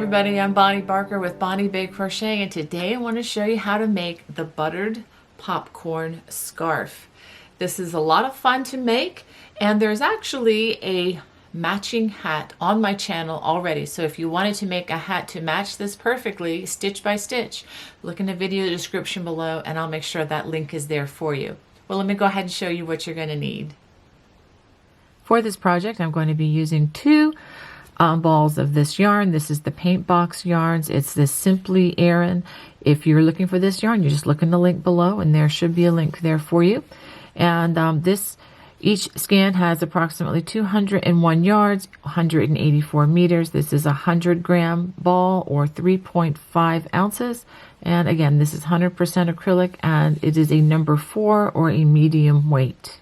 everybody, I'm Bonnie Barker with Bonnie Bay Crochet, and today I want to show you how to make the buttered popcorn scarf. This is a lot of fun to make, and there's actually a matching hat on my channel already. So if you wanted to make a hat to match this perfectly, stitch by stitch, look in the video description below and I'll make sure that link is there for you. Well, let me go ahead and show you what you're going to need. For this project, I'm going to be using two balls of this yarn. This is the Paint Box Yarns. It's this Simply Aran. If you're looking for this yarn, you just look in the link below and there should be a link there for you. And each skein has approximately 201 yards, 184 meters. This is a 100-gram ball or 3.5 ounces. And again, this is 100% acrylic and it is a number 4 or a medium weight.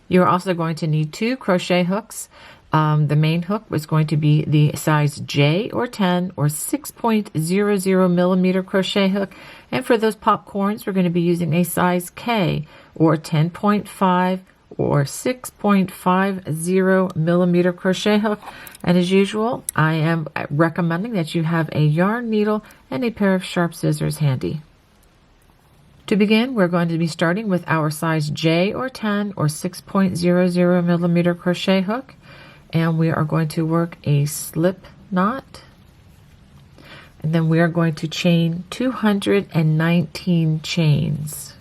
You're also going to need 2 crochet hooks. The main hook was going to be the size J or 10 or 6.00 millimeter crochet hook. And for those popcorns, we're going to be using a size K or 10.5 or 6.50 millimeter crochet hook. And as usual, I am recommending that you have a yarn needle and a pair of sharp scissors handy. To begin, we're going to be starting with our size J or 10 or 6.00 millimeter crochet hook. And we are going to work a slip knot. And then we are going to chain 219 chains.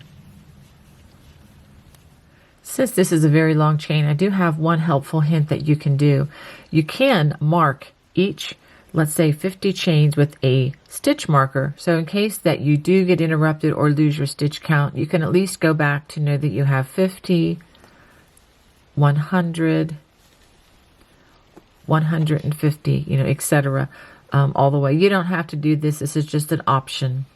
Since this is a very long chain, I do have one helpful hint that you can do. You can mark each, let's say 50 chains with a stitch marker. So in case that you do get interrupted or lose your stitch count, you can at least go back to know that you have 50, 100, 150, etc. All the way. You don't have to do this. This is just an option.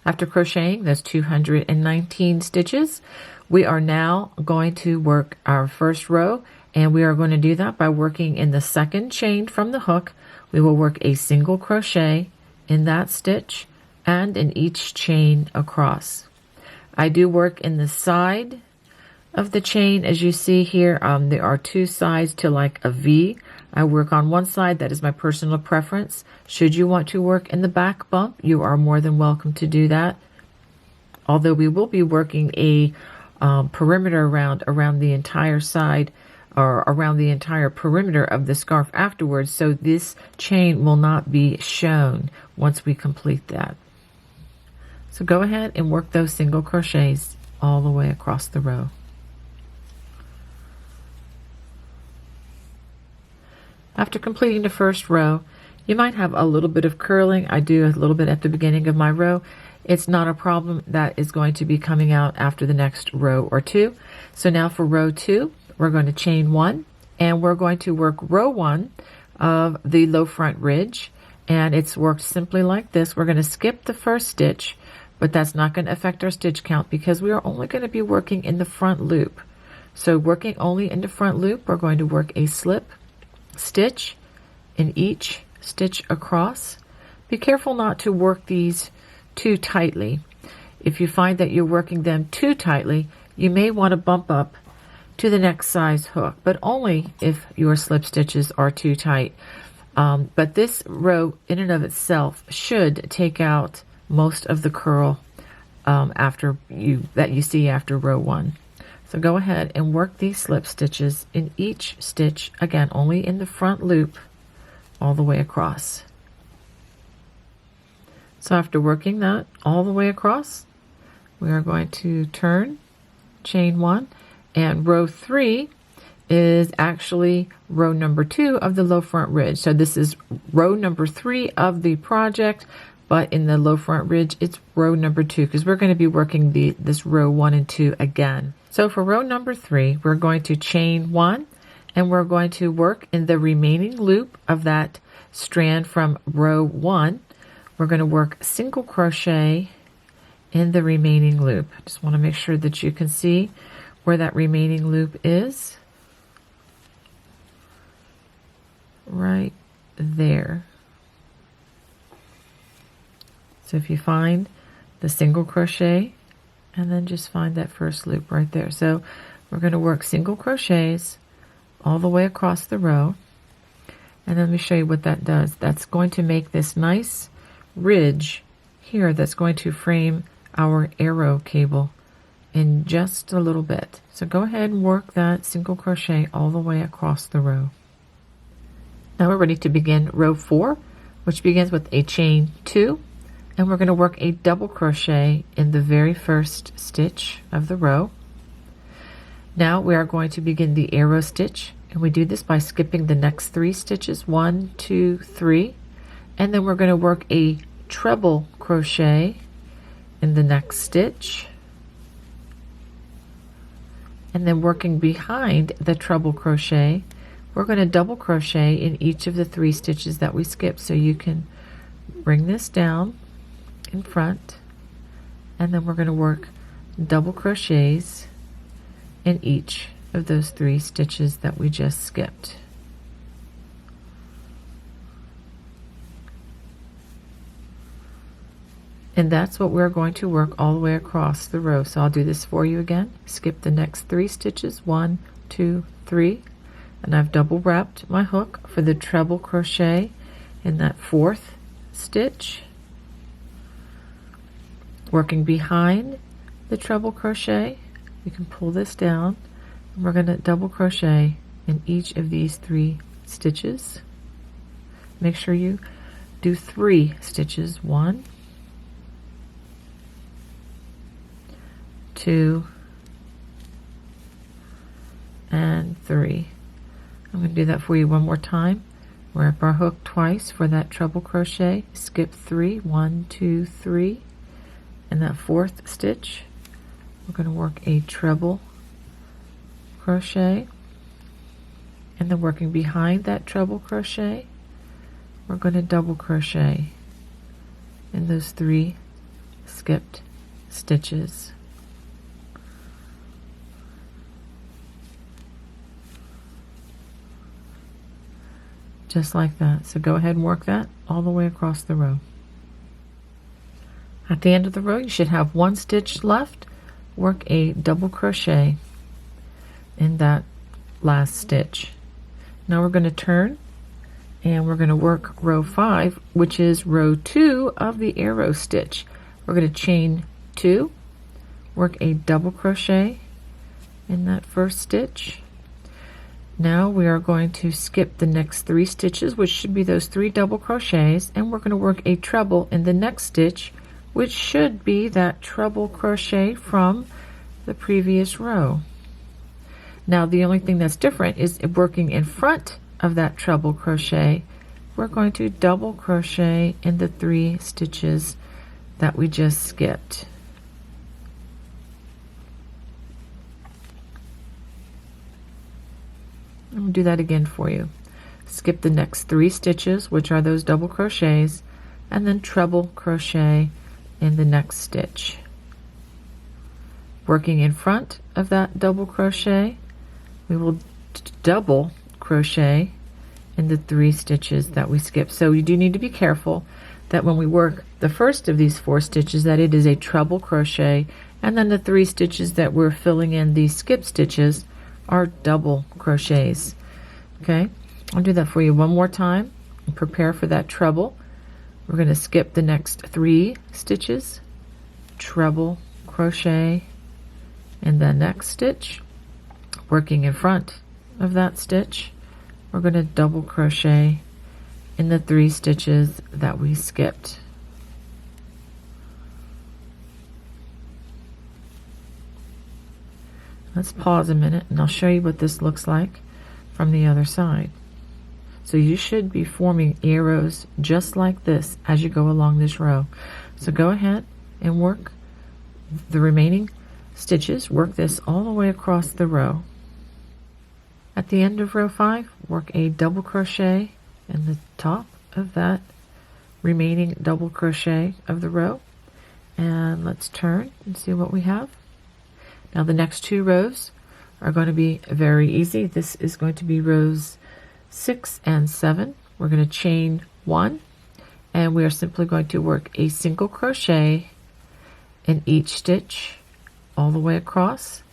After crocheting those 219 stitches, we are now going to work our first row, and we are going to do that by working in the second chain from the hook. We will work a single crochet in that stitch and in each chain across. I do work in the side of the chain. As you see here, there are 2 sides to like a V. I work on one side. That is my personal preference. Should you want to work in the back bump, you are more than welcome to do that. Although we will be working a perimeter around the entire side or around the entire perimeter of the scarf afterwards, so this chain will not be shown once we complete that. So go ahead and work those single crochets all the way across the row. After completing the first row, you might have a little bit of curling. I do a little bit at the beginning of my row. It's not a problem. That is going to be coming out after the next row or 2. So now for row 2, we're going to chain 1, and we're going to work row 1 of the low front ridge. And it's worked simply like this. We're going to skip the first stitch, but that's not going to affect our stitch count because we are only going to be working in the front loop. So working only in the front loop, we're going to work a slip stitch in each stitch across. Be careful not to work these too tightly. If you find that you're working them too tightly, you may want to bump up to the next size hook, but only if your slip stitches are too tight. But this row in and of itself should take out most of the curl that you see after row 1. So go ahead and work these slip stitches in each stitch, again, only in the front loop, all the way across. So after working that all the way across, we are going to turn, chain 1, and row 3 is actually row number 2 of the low front ridge. So this is row number 3 of the project, but in the low front ridge, it's row number 2 because we're going to be working this row 1 and 2 again. So for row number 3, we're going to chain 1, and we're going to work in the remaining loop of that strand from row 1. We're going to work single crochet in the remaining loop. I just want to make sure that you can see where that remaining loop is. Right there. So if you find the single crochet and then just find that first loop right there. So we're going to work single crochets all the way across the row. And let me show you what that does. That's going to make this nice ridge here that's going to frame our arrow cable in just a little bit. So go ahead and work that single crochet all the way across the row. Now we're ready to begin row 4, which begins with a chain 2, and we're going to work a double crochet in the very first stitch of the row. Now we are going to begin the arrow stitch, and we do this by skipping the next 3 stitches, 1, 2, 3, and then we're going to work a treble crochet in the next stitch, and then working behind the treble crochet, we're going to double crochet in each of the 3 stitches that we skipped. So you can bring this down in front, and then we're going to work double crochets in each of those 3 stitches that we just skipped. And that's what we're going to work all the way across the row. So I'll do this for you again. Skip the next 3 stitches, 1, 2, 3, and I've double wrapped my hook for the treble crochet in that 4th stitch. Working behind the treble crochet, you can pull this down, and we're going to double crochet in each of these 3 stitches. Make sure you do 3 stitches, 1, 2, and 3. I'm going to do that for you one more time. Wrap our hook twice for that treble crochet, skip 3, 1, 2, 3, and that 4th stitch we're going to work a treble crochet, and then working behind that treble crochet, we're going to double crochet in those 3 skipped stitches. Just like that. So go ahead and work that all the way across the row. At the end of the row, you should have 1 stitch left. Work a double crochet in that last stitch. Now we're going to turn, and we're going to work row 5, which is row 2 of the arrow stitch. We're going to chain 2, work a double crochet in that first stitch. Now we are going to skip the next 3 stitches, which should be those 3 double crochets, and we're going to work a treble in the next stitch, which should be that treble crochet from the previous row. Now the only thing that's different is working in front of that treble crochet, we're going to double crochet in the 3 stitches that we just skipped. I'm going to do that again for you. Skip the next 3 stitches, which are those double crochets, and then treble crochet in the next stitch. Working in front of that double crochet, we will double crochet in the 3 stitches that we skipped. So you do need to be careful that when we work the first of these 4 stitches, that it is a treble crochet, and then the 3 stitches that we're filling in these skip stitches are double crochets. Okay, I'll do that for you one more time and prepare for that treble. We're going to skip the next 3 stitches, treble crochet in the next stitch. Working in front of that stitch, we're going to double crochet in the 3 stitches that we skipped. Let's pause a minute and I'll show you what this looks like from the other side. So you should be forming arrows just like this as you go along this row. So go ahead and work the remaining stitches. Work this all the way across the row. At the end of row 5, work a double crochet in the top of that remaining double crochet of the row. And let's turn and see what we have. Now the next 2 rows are going to be very easy. This is going to be rows 6 and 7. We're going to chain 1, and we are simply going to work a single crochet in each stitch all the way across.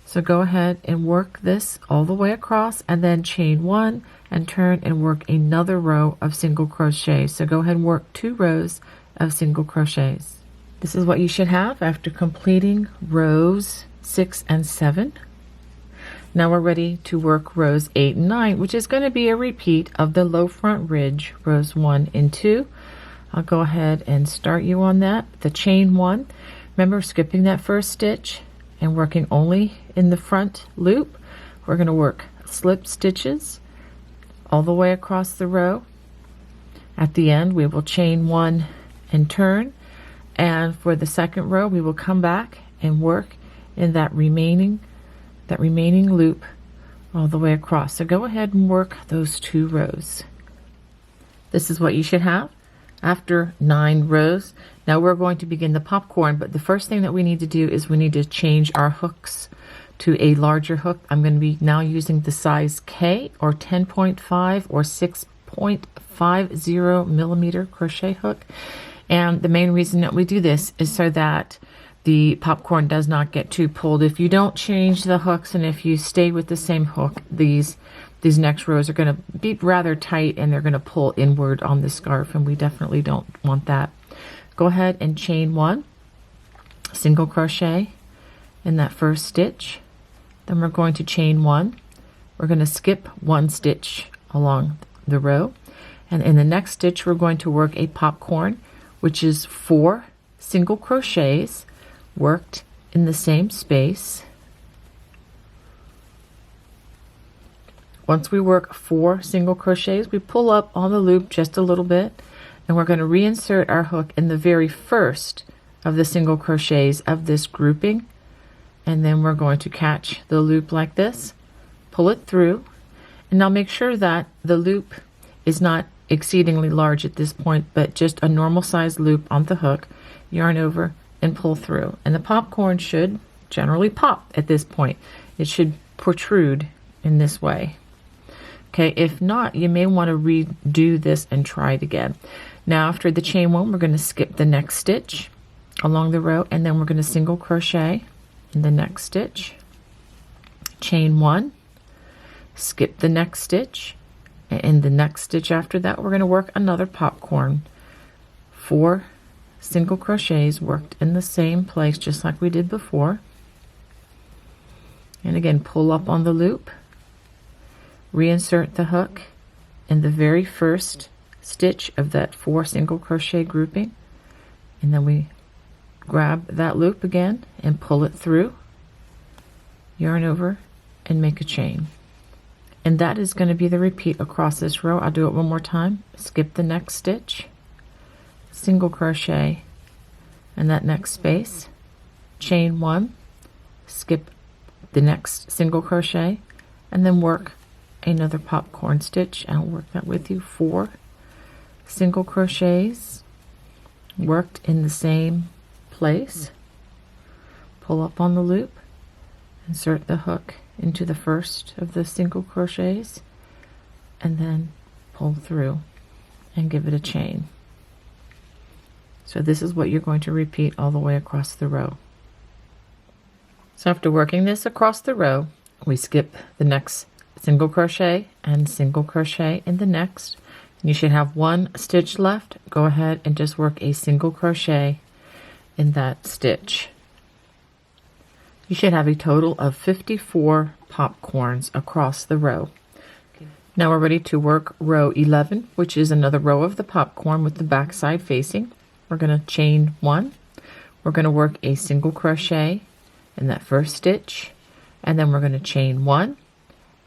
So go ahead and work this all the way across, and then chain 1 and turn and work another row of single crochets. So go ahead and work 2 rows of single crochets. This is what you should have after completing rows 6 and 7. Now we're ready to work rows 8 and 9, which is going to be a repeat of the low front ridge, rows 1 and 2. I'll go ahead and start you on that. The chain 1, remember skipping that first stitch and working only in the front loop. We're going to work slip stitches all the way across the row. At the end we will chain 1 and turn, and for the second row we will come back and work in that remaining loop all the way across. So go ahead and work those 2 rows. This is what you should have after 9 rows. Now we're going to begin the popcorn, but the first thing that we need to do is we need to change our hooks to a larger hook. I'm going to be now using the size K or 10.5 or 6.50 millimeter crochet hook. And the main reason that we do this is so that the popcorn does not get too pulled. If you don't change the hooks and if you stay with the same hook, these next rows are going to be rather tight and they're going to pull inward on the scarf, and we definitely don't want that. Go ahead and chain 1, single crochet in that first stitch. Then we're going to chain 1. We're going to skip 1 stitch along the row, and in the next stitch we're going to work a popcorn, which is 4 single crochets worked in the same space. Once we work 4 single crochets, we pull up on the loop just a little bit, and we're going to reinsert our hook in the very first of the single crochets of this grouping, and then we're going to catch the loop like this, pull it through, and now make sure that the loop is not exceedingly large at this point, but just a normal size loop on the hook. Yarn over and pull through, and the popcorn should generally pop at this point. It should protrude in this way. Okay, if not, you may want to redo this and try it again. Now after the chain 1, we're going to skip the next stitch along the row, and then we're going to single crochet in the next stitch, chain 1, skip the next stitch, and in the next stitch after that we're going to work another popcorn. 4 single crochets worked in the same place just like we did before, and again pull up on the loop, reinsert the hook in the very first stitch of that 4 single crochet grouping, and then we grab that loop again and pull it through, yarn over and make a chain. And that is going to be the repeat across this row. I'll do it one more time. Skip the next stitch, single crochet in that next space, chain 1, skip the next single crochet, and then work another popcorn stitch. I'll work that with you. 4 single crochets worked in the same place, pull up on the loop, insert the hook into the first of the single crochets, and then pull through and give it a chain. So this is what you're going to repeat all the way across the row. So after working this across the row, we skip the next single crochet and single crochet in the next. You should have 1 stitch left. Go ahead and just work a single crochet in that stitch. You should have a total of 54 popcorns across the row. Now we're ready to work row 11, which is another row of the popcorn with the back side facing. We're going to chain 1. We're going to work a single crochet in that first stitch, and then we're going to chain 1,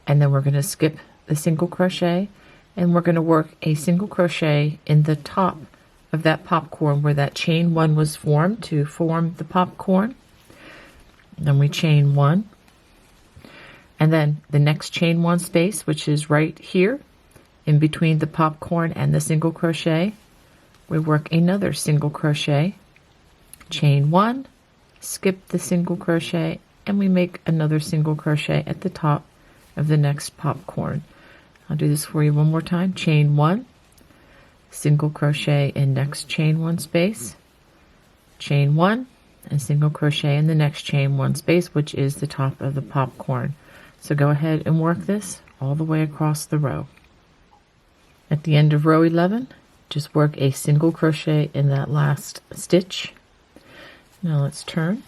and then we're going to skip the single crochet, and we're going to work a single crochet in the top of that popcorn where that chain 1 was formed to form the popcorn. Then we chain 1, and then the next chain 1 space, which is right here in between the popcorn and the single crochet, we work another single crochet, chain 1, skip the single crochet, and we make another single crochet at the top of the next popcorn. I'll do this for you one more time. Chain 1, single crochet in next chain 1 space, chain 1, and single crochet in the next chain 1 space, which is the top of the popcorn. So go ahead and work this all the way across the row. At the end of row 11, just work a single crochet in that last stitch. Now let's turn,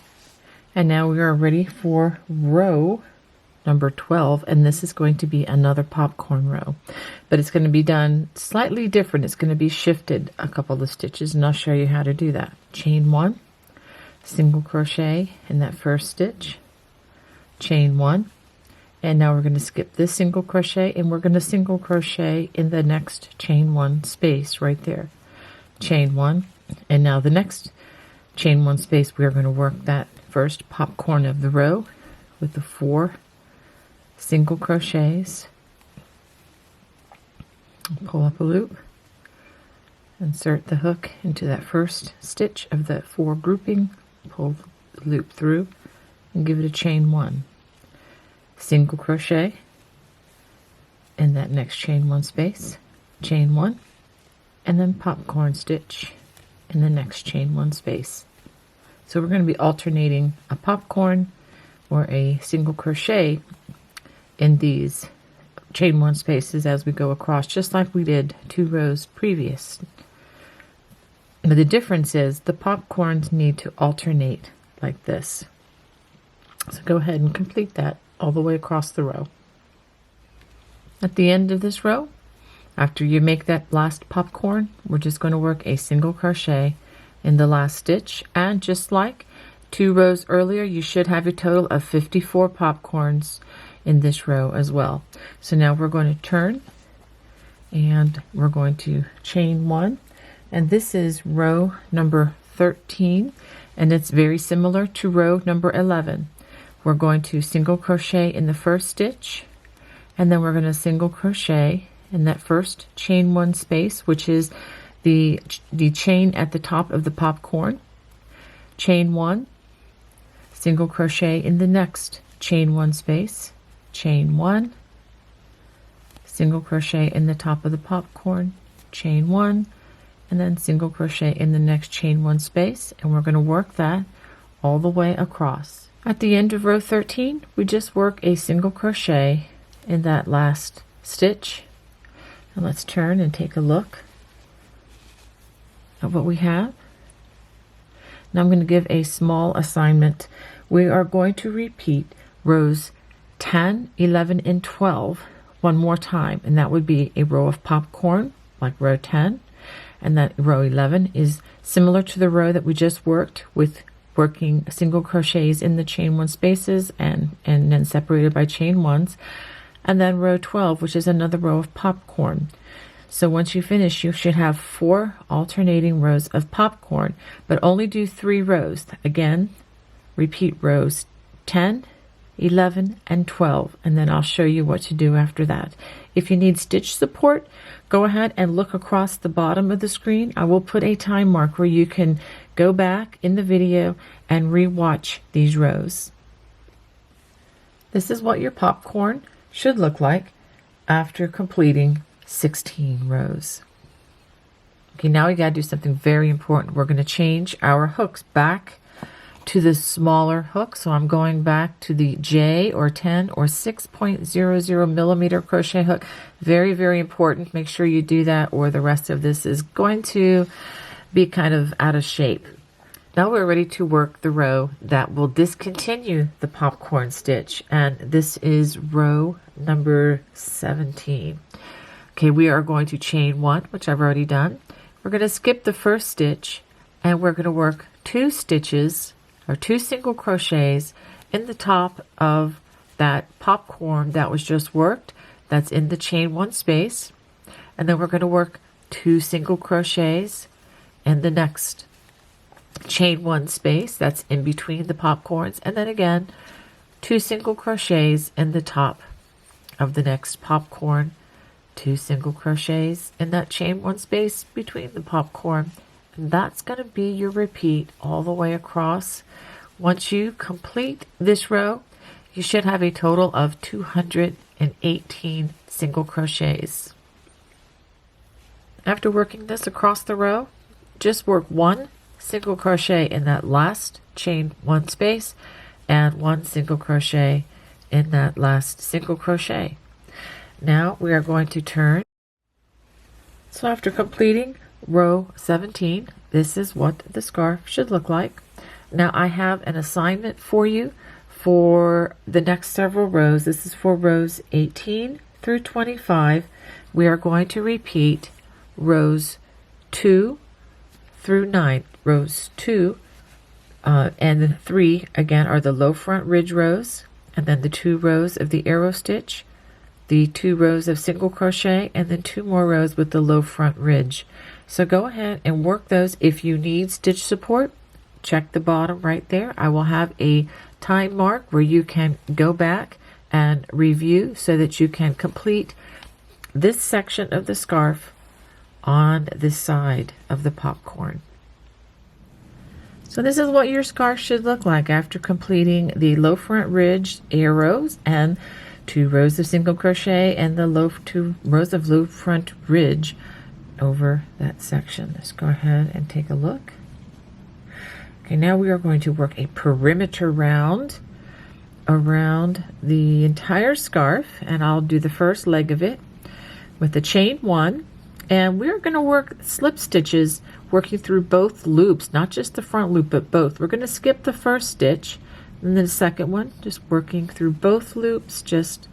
and now we are ready for row number 12, and this is going to be another popcorn row, but it's going to be done slightly different. It's going to be shifted a couple of stitches, and I'll show you how to do that. Chain 1, single crochet in that first stitch, chain 1, and now we're going to skip this single crochet, and we're going to single crochet in the next chain 1 space right there. Chain 1, and now the next chain 1 space, we're going to work that first popcorn of the row with the 4 single crochets. Pull up a loop, insert the hook into that first stitch of the 4 grouping, pull the loop through, and give it a chain 1, single crochet in that next chain 1 space, chain 1, and then popcorn stitch in the next chain 1 space. So we're going to be alternating a popcorn or a single crochet in these chain 1 spaces as we go across, just like we did 2 rows previous. But the difference is the popcorns need to alternate like this. So go ahead and complete that all the way across the row. At the end of this row, after you make that last popcorn, we're just going to work a single crochet in the last stitch, and just like 2 rows earlier, you should have a total of 54 popcorns in this row as well. So now we're going to turn, and we're going to chain 1, and this is row number 13, and it's very similar to row number 11. We're going to single crochet in the first stitch, and then we're going to single crochet in that first chain 1 space, which is the chain at the top of the popcorn, chain 1, single crochet in the next chain 1 space, chain 1, single crochet in the top of the popcorn, chain 1, and then single crochet in the next chain 1 space, and we're going to work that all the way across. At the end of row 13, we just work a single crochet in that last stitch. And let's turn and take a look at what we have. Now I'm going to give a small assignment. We are going to repeat rows 10, 11, and 12 one more time, and that would be a row of popcorn like row 10, and that row 11 is similar to the row that we just worked with, working single crochets in the chain 1 spaces and then separated by chain 1s, and then row 12, which is another row of popcorn. So once you finish, you should have 4 alternating rows of popcorn, but only do 3 rows. Again, repeat rows 10, 11, and 12, and then I'll show you what to do after that. If you need stitch support, go ahead and look across the bottom of the screen. I will put a time mark where you can go back in the video and re-watch these rows. This is what your popcorn should look like after completing 16 rows. Okay, now we gotta do something very important. We're gonna change our hooks back to the smaller hook. So I'm going back to the J or 10 or 6.00 millimeter crochet hook. Very, very important. Make sure you do that, or the rest of this is going to be kind of out of shape. Now we're ready to work the row that will discontinue the popcorn stitch, and this is row number 17. Okay, we are going to chain 1, which I've already done. We're going to skip the first stitch, and we're going to work 2 stitches or 2 single crochets in the top of that popcorn that was just worked. That's in the chain 1 space, and then we're going to work 2 single crochets in the next chain 1 space that's in between the popcorns, and then again 2 single crochets in the top of the next popcorn, 2 single crochets in that chain 1 space between the popcorn, and that's going to be your repeat all the way across. Once you complete this row, you should have a total of 218 single crochets. After working this across the row, just work 1 single crochet in that last chain 1 space and 1 single crochet in that last single crochet. Now we are going to turn, So after completing row 17, this is what the scarf should look like. Now I have an assignment for you for the next several rows. This is for rows 18 through 25. We are going to repeat rows 2 through 9. Rows 2 and the 3 again are the low front ridge rows, and then the 2 rows of the arrow stitch, the 2 rows of single crochet, and then 2 more rows with the low front ridge. So go ahead and work those. If you need stitch support, check the bottom right there. I will have a time mark where you can go back and review so that you can complete this section of the scarf on this side of the popcorn. So this is what your scarf should look like after completing the low front ridge arrows and 2 rows of single crochet and the 2 rows of low front ridge over that section. Let's go ahead and take a look. Okay, now we are going to work a perimeter round around the entire scarf, and I'll do the first leg of it with the chain 1, and we're going to work slip stitches working through both loops, not just the front loop but both. We're going to skip the first stitch and then the second one, just working through both loops, just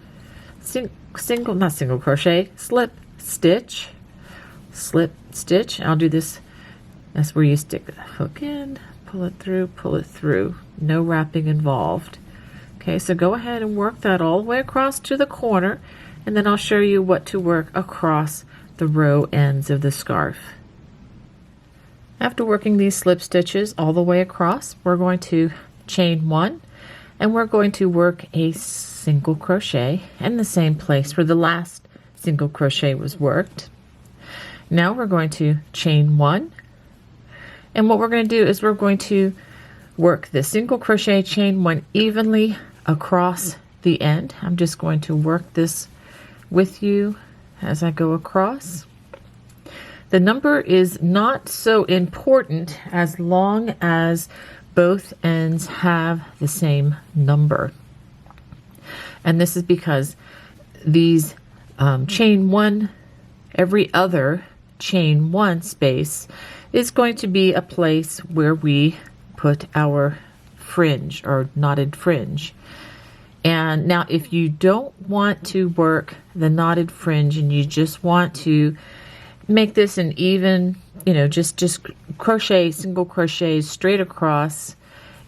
not single crochet, slip stitch, slip stitch. I'll do this. That's where you stick the hook in, pull it through, no wrapping involved. Okay, so go ahead and work that all the way across to the corner, and then I'll show you what to work across the row ends of the scarf. After working these slip stitches all the way across, we're going to chain 1, and we're going to work a single crochet in the same place where the last single crochet was worked. Now we're going to chain 1, and what we're going to do is we're going to work the single crochet, chain 1 evenly across the end. I'm just going to work this with you as I go across. The number is not so important as long as both ends have the same number. And this is because these chain 1, every other chain 1 space is going to be a place where we put our fringe or knotted fringe. And now if you don't want to work the knotted fringe and you just want to make this an even, just crochet, single crochets straight across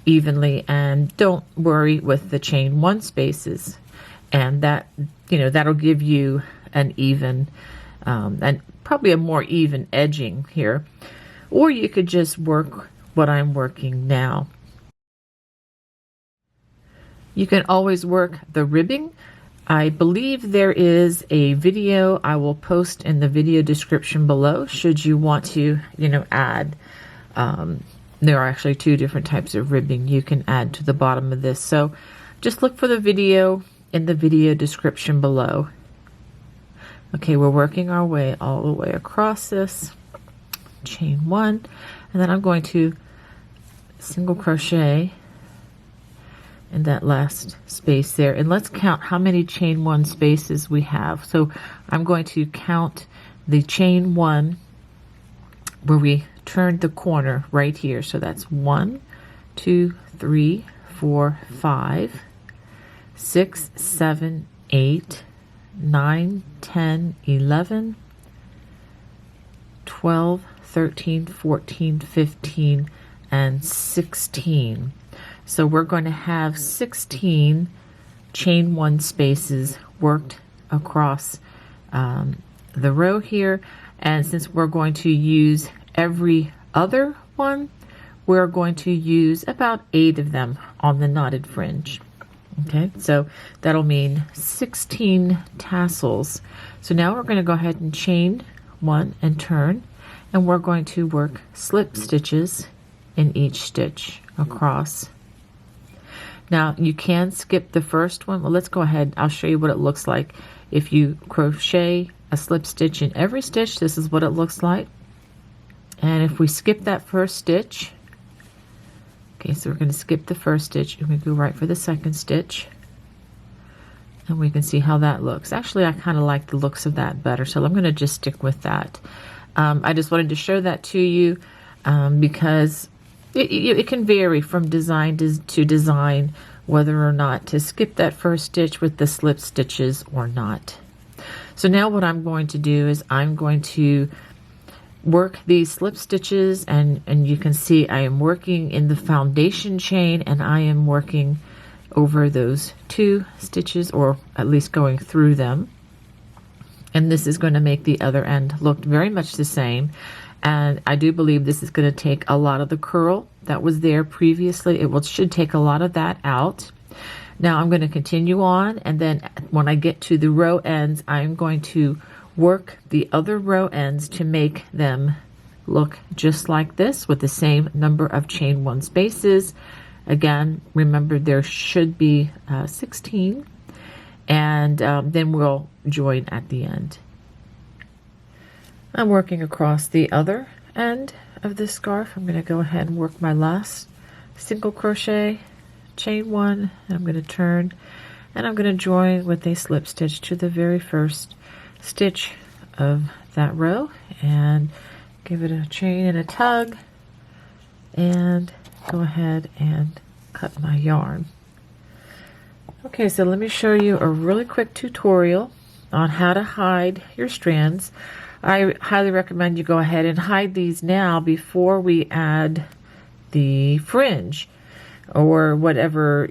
evenly, and don't worry with the chain 1 spaces, and that, that'll give you an even, and probably a more even edging here. Or you could just work what I'm working now. You can always work the ribbing. I believe there is a video I will post in the video description below should you want to, add. There are actually 2 different types of ribbing you can add to the bottom of this. So just look for the video in the video description below. Okay, we're working our way all the way across this. Chain 1, and then I'm going to single crochet in that last space there, and let's count how many chain 1 spaces we have. So I'm going to count the chain 1 where we turned the corner right here. So that's 1, 2, 3, 4, 5, 6, 7, 8, 9, 10, 11, 12, 13, 14, 15, and 16. So we're going to have 16 chain 1 spaces worked across the row here. And since we're going to use every other one, we're going to use about 8 of them on the knotted fringe. Okay, so that'll mean 16 tassels. So now we're going to go ahead and chain 1 and turn, and we're going to work slip stitches in each stitch across. Now you can skip the first one. Well, let's go ahead. I'll show you what it looks like. If you crochet a slip stitch in every stitch, this is what it looks like. And if we skip that first stitch, okay, so we're going to skip the first stitch and we go right for the second stitch. And we can see how that looks. Actually, I kind of like the looks of that better, so I'm going to just stick with that. I just wanted to show that to you because it can vary from design to design whether or not to skip that first stitch with the slip stitches or not. So now what I'm going to do is I'm going to work these slip stitches, and you can see I am working in the foundation chain, and I am working over those 2 stitches, or at least going through them. And this is going to make the other end look very much the same. And I do believe this is going to take a lot of the curl that was there previously. Should take a lot of that out. Now I'm going to continue on, and then when I get to the row ends, I'm going to work the other row ends to make them look just like this with the same number of chain 1 spaces. Again, remember there should be 16, and then we'll join at the end. I'm working across the other end of this scarf. I'm going to go ahead and work my last single crochet, chain 1, and I'm going to turn, and I'm going to join with a slip stitch to the very first stitch of that row, and give it a chain and a tug, and go ahead and cut my yarn. Okay, so let me show you a really quick tutorial on how to hide your strands. I highly recommend you go ahead and hide these now before we add the fringe or whatever,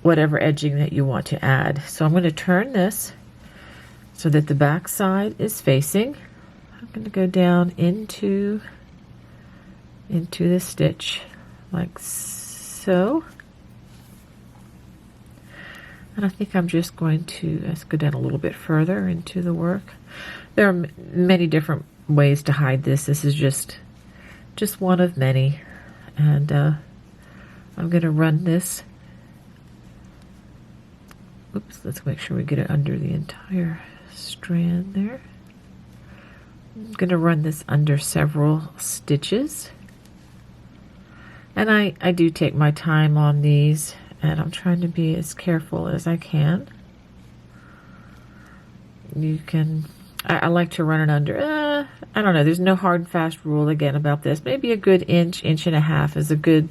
whatever edging that you want to add. So I'm going to turn this so that the back side is facing. I'm going to go down into the stitch like so. And I think I'm just going to let's go down a little bit further into the work. There are many different ways to hide this. This is just one of many. And I'm going to run this. Oops, let's make sure we get it under the entire strand there. I'm going to run this under several stitches. And I do take my time on these, and I'm trying to be as careful as I can. You can, I like to run it under, I don't know, there's no hard and fast rule again about this. Maybe a good inch and a half is a good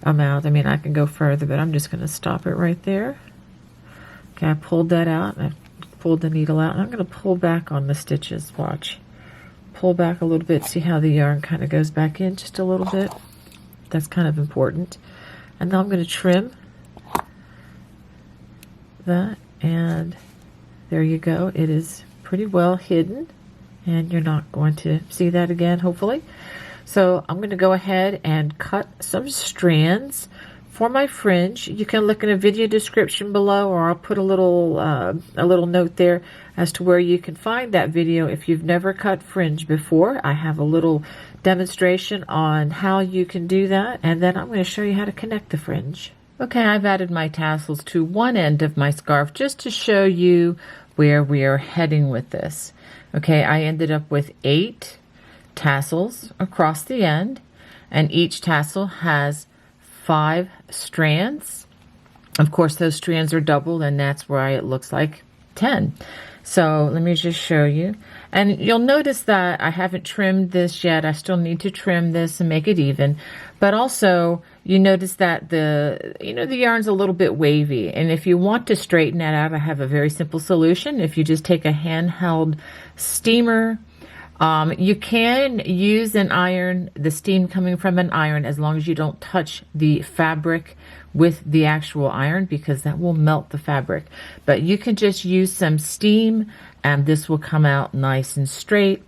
amount. I mean, I can go further, but I'm just going to stop it right there. Okay, I pulled that out, and I pulled the needle out, and I'm going to pull back on the stitches. Watch. Pull back a little bit, see how the yarn kind of goes back in just a little bit. That's kind of important. And now I'm going to trim that, and there you go. It is pretty well hidden, and you're not going to see that again, hopefully. So I'm going to go ahead and cut some strands for my fringe. You can look in a video description below, or I'll put a little note there as to where you can find that video if you've never cut fringe before. I have a little demonstration on how you can do that, and then I'm going to show you how to connect the fringe. Okay, I've added my tassels to one end of my scarf just to show you where we are heading with this. Okay, I ended up with 8 tassels across the end, and each tassel has 5 strands. Of course, those strands are doubled, and that's why it looks like 10. So let me just show you. And you'll notice that I haven't trimmed this yet. I still need to trim this and make it even. But also, you notice that the yarn's a little bit wavy. And if you want to straighten that out, I have a very simple solution. If you just take a handheld steamer, you can use an iron, the steam coming from an iron, as long as you don't touch the fabric with the actual iron, because that will melt the fabric. But you can just use some steam, and this will come out nice and straight.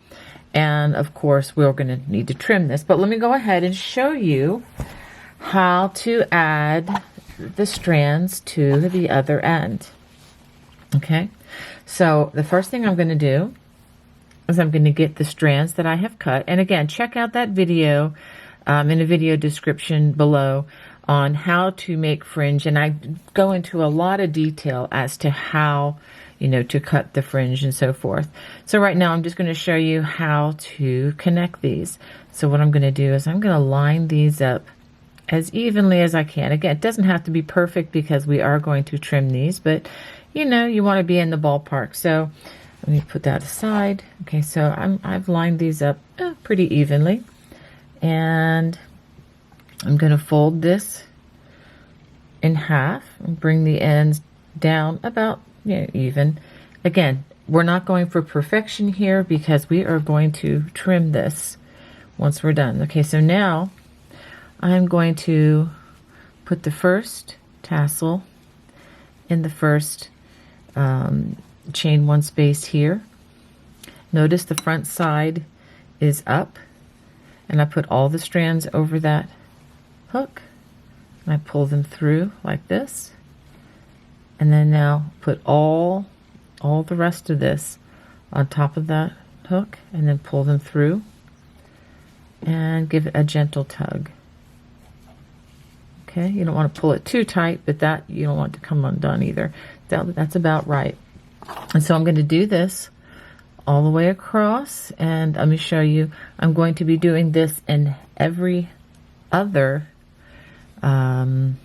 And of course, we're going to need to trim this. But let me go ahead and show you how to add the strands to the other end. Okay, so the first thing I'm going to do is I'm going to get the strands that I have cut. And again, check out that video in the video description below on how to make fringe. And I go into a lot of detail as to how, to cut the fringe and so forth. So right now I'm just going to show you how to connect these. So what I'm going to do is I'm going to line these up as evenly as I can. Again, it doesn't have to be perfect because we are going to trim these, but you know, you want to be in the ballpark. So let me put that aside. Okay, so I've lined these up pretty evenly, and I'm going to fold this in half and bring the ends down about even. Again, we're not going for perfection here because we are going to trim this once we're done. Okay, so now I'm going to put the first tassel in the first chain one space here. Notice the front side is up, and I put all the strands over that hook, and I pull them through like this, and then now put all the rest of this on top of that hook, and then pull them through and give it a gentle tug. Okay, you don't want to pull it too tight, but that you don't want to come undone either. That's about right. And so I'm going to do this all the way across, and let me show you. I'm going to be doing this in every other chain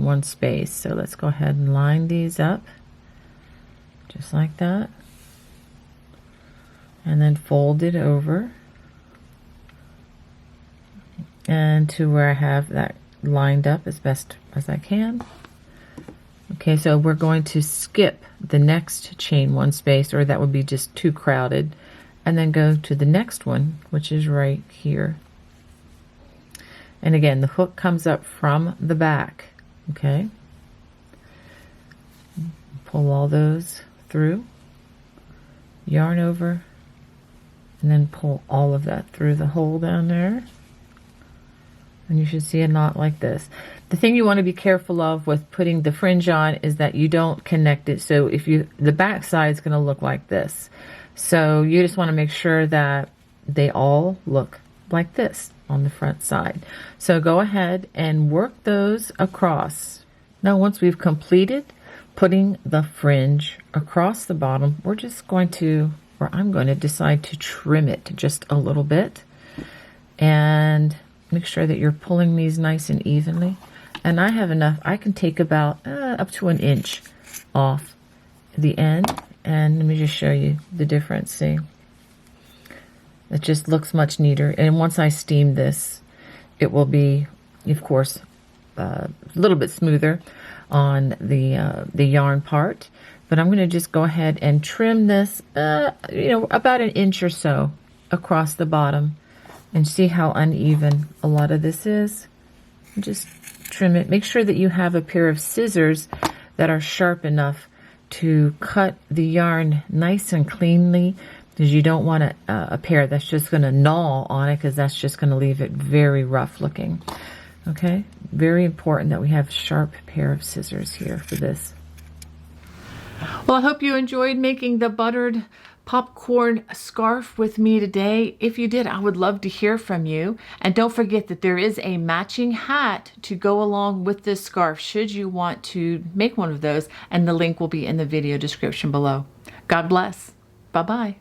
one space. So let's go ahead and line these up just like that, and then fold it over and to where I have that lined up as best as I can. Okay, so we're going to skip the next chain one space, or that would be just too crowded, and then go to the next one, which is right here. And again, the hook comes up from the back. Okay, pull all those through, yarn over, and then pull all of that through the hole down there. And you should see a knot like this. The thing you want to be careful of with putting the fringe on is that you don't connect it. So if the back side is going to look like this. So you just want to make sure that they all look like this on the front side. So go ahead and work those across. Now once we've completed putting the fringe across the bottom, we're just going to, or I'm going to decide to trim it just a little bit. And make sure that you're pulling these nice and evenly. And I have enough. I can take about up to 1 inch off the end. And let me just show you the difference. See? It just looks much neater. And once I steam this, it will be, of course, a little bit smoother on the yarn part. But I'm going to just go ahead and trim this, about 1 inch or so across the bottom. And see how uneven a lot of this is? Just trim it. Make sure that you have a pair of scissors that are sharp enough to cut the yarn nice and cleanly, because you don't want a pair that's just going to gnaw on it, because that's just going to leave it very rough looking. Okay? Very important that we have a sharp pair of scissors here for this. Well, I hope you enjoyed making the buttered popcorn scarf with me today. If you did, I would love to hear from you. And don't forget that there is a matching hat to go along with this scarf should you want to make one of those, and the link will be in the video description below. God bless. Bye-bye.